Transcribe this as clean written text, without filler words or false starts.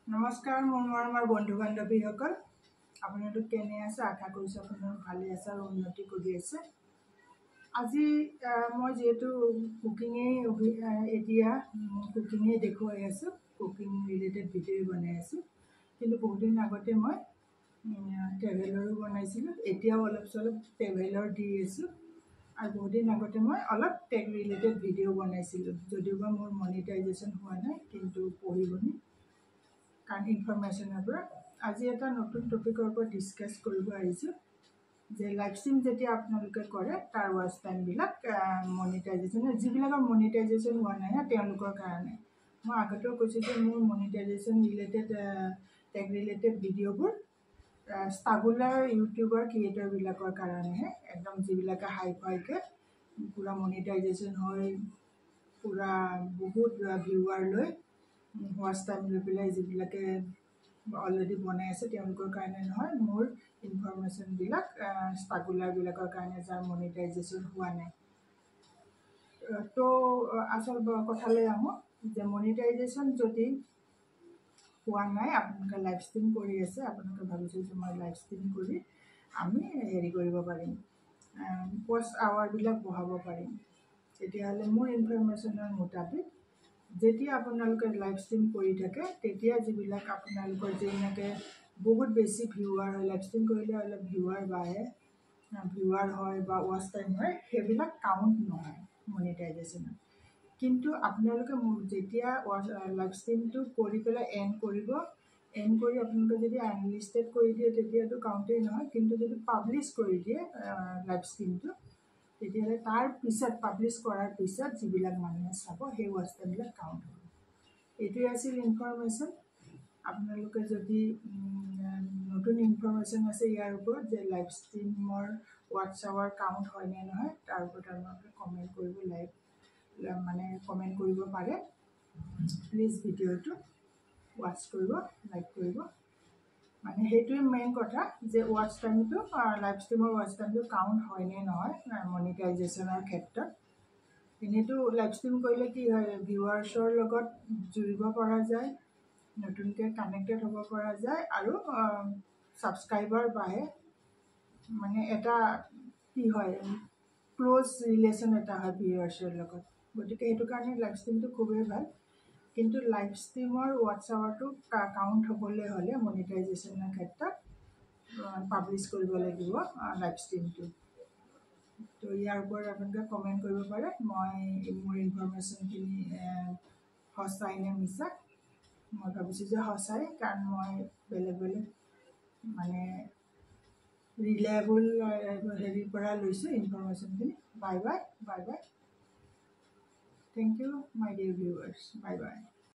নমস্কাৰ মোৰ মৰমৰ বন্ধু বান্ধৱীসকল আপোনালোক কেনে আছে আশা কৰিছোঁ আপোনালোক ভালে আছে আৰু উন্নতি কৰি আছে আজি মই যেহেতু কুকিঙে এতিয়া কুকিঙে দেখুৱাই আছোঁ কুকিং ৰিলেটেড ভিডিঅ' বনাই আছোঁ কিন্তু বহুত দিন আগতে মই ট্ৰেভেলৰো বনাইছিলোঁ এতিয়াও অলপ চলপ ট্ৰেভেলৰ দি আছোঁ আৰু বহুত দিন আগতে মই অলপ টেক ৰিলেটেড ভিডিঅ' বনাইছিলোঁ যদিওবা মোৰ মনিটাইজেশ্যন হোৱা নাই কিন্তু পঢ়িবনি কাৰণ ইনফৰমেশ্যনৰ পৰা আজি এটা নতুন টপিকৰ ওপৰত ডিছকাছ কৰিব আহিছোঁ যে লাইভ ষ্ট্ৰীম যেতিয়া আপোনালোকে কৰে তাৰ ৱাচ টাইমবিলাক মনিটাইজেশ্যন যিবিলাকৰ মনিটাইজেশ্যন হোৱা নাই তেওঁলোকৰ কাৰণে মই আগতেও কৈছোঁ যে মোৰ মনিটাইজেশ্যন ৰিলেটেড টেক ৰিলেটেড ভিডিঅ'বোৰ ষ্টাগুলাৰ ইউটিউবাৰ ক্ৰিয়েটৰবিলাকৰ কাৰণেহে একদম যিবিলাকে হাই ফাইকৈ পূৰা মনিটাইজেশ্যন হৈ পূৰা বহুত ভিউৱাৰ লৈ ৱাচ টাইম লৈ পেলাই যিবিলাকে অলৰেডি বনাই আছে তেওঁলোকৰ কাৰণে নহয় মোৰ ইনফৰমেশ্যনবিলাক ষ্টাগুলাৰবিলাকৰ কাৰণে যাৰ মনিটাইজেশ্যন হোৱা নাই তো আচল কথালৈ আহোঁ যে মনিটাইজেশ্যন যদি হোৱা নাই আপোনালোকে লাইভ ষ্ট্ৰীম কৰি আছে আপোনালোকে ভাবিছোঁ যে মই লাইভ ষ্ট্ৰীম কৰি আমি হেৰি কৰিব পাৰিম পষ্ট আৱাৰবিলাক বঢ়াব পাৰিম তেতিয়াহ'লে মোৰ ইনফৰমেশ্যনৰ মোতাবিক যেতিয়া আপোনালোকে লাইভ ষ্ট্ৰীম কৰি থাকে তেতিয়া যিবিলাক আপোনালোকৰ যেনেকৈ বহুত বেছি ভিউৱাৰ হয় লাইভ ষ্ট্ৰীম কৰিলে অলপ ভিউৱাৰ বাঢ়ে ভিউৱাৰ হয় বা ৱাচ টাইম হয় সেইবিলাক কাউণ্ট নহয় মনিটাইজেশ্যনত কিন্তু আপোনালোকে যেতিয়া লাইভ ষ্ট্ৰীমটো কৰি পেলাই এণ্ড কৰি আপোনালোকে যদি আনলিষ্টেড কৰি দিয়ে তেতিয়াতো কাউণ্টেই নহয় কিন্তু যদি পাব্লিছ কৰি দিয়ে লাইভ ষ্ট্ৰীমটো তেতিয়াহ'লে তাৰ পিছত পাব্লিছ কৰাৰ পিছত যিবিলাক মানুহে চাব সেই ৱাচ টাইমবিলাক কাউণ্ট হ'ব এইটোৱে আছিল ইনফৰমেশ্যন আপোনালোকে যদি নতুন ইনফৰমেশ্যন আছে ইয়াৰ ওপৰত যে লাইভ ষ্ট্ৰীমৰ ৱাটছ আৱাৰ কাউণ্ট হয় নে নহয় তাৰ ওপৰত আপোনালোকে কমেণ্ট কৰিব কমেণ্ট কৰিব পাৰে প্লিজ ভিডিঅ'টো ৱাটছ কৰিব লাইক কৰিব মানে সেইটোৱে মেইন কথা যে ৱাটছ টাইমটো লাইভ ষ্ট্ৰীমৰ ৱাটছ টাইমটো কাউণ্ট হয় নে নহয় মনিটাইজেশ্যনৰ ক্ষেত্ৰত এনেইতো লাইভ ষ্ট্ৰীম কৰিলে কি হয় ভিউৱাৰ্ছৰ লগত জুৰিব পৰা যায় নতুনকৈ কানেক্টেড হ'ব পৰা যায় আৰু ছাবস্ক্ৰাইবাৰ বাঢ়ে মানে এটা কি হয় ক্ল'জ ৰিলেশ্যন এটা হয় ভিউৱাৰ্ছৰ লগত গতিকে সেইটো কাৰণে লাইভ ষ্ট্ৰীমটো খুবেই ভাল কিন্তু লাইভ ষ্ট্ৰীমৰ ৱাটছ আৱাৰটো কাউণ্ট হ'বলৈ হ'লে মনিটাইজেশ্যনৰ ক্ষেত্ৰত পাব্লিছ কৰিব লাগিব লাইভ ষ্ট্ৰীমটো তো ইয়াৰ ওপৰত আপোনালোকে কমেণ্ট কৰিব পাৰে মই মোৰ ইনফৰমেশ্যনখিনি সঁচাই নে মিছা মই ভাবিছোঁ যে সঁচাই কাৰণ মই বেলেগ মানে ৰিলায়েবল হেৰিৰ পৰা লৈছোঁ ইনফৰমেশ্যনখিনি bye bye thank you my dear viewers bye by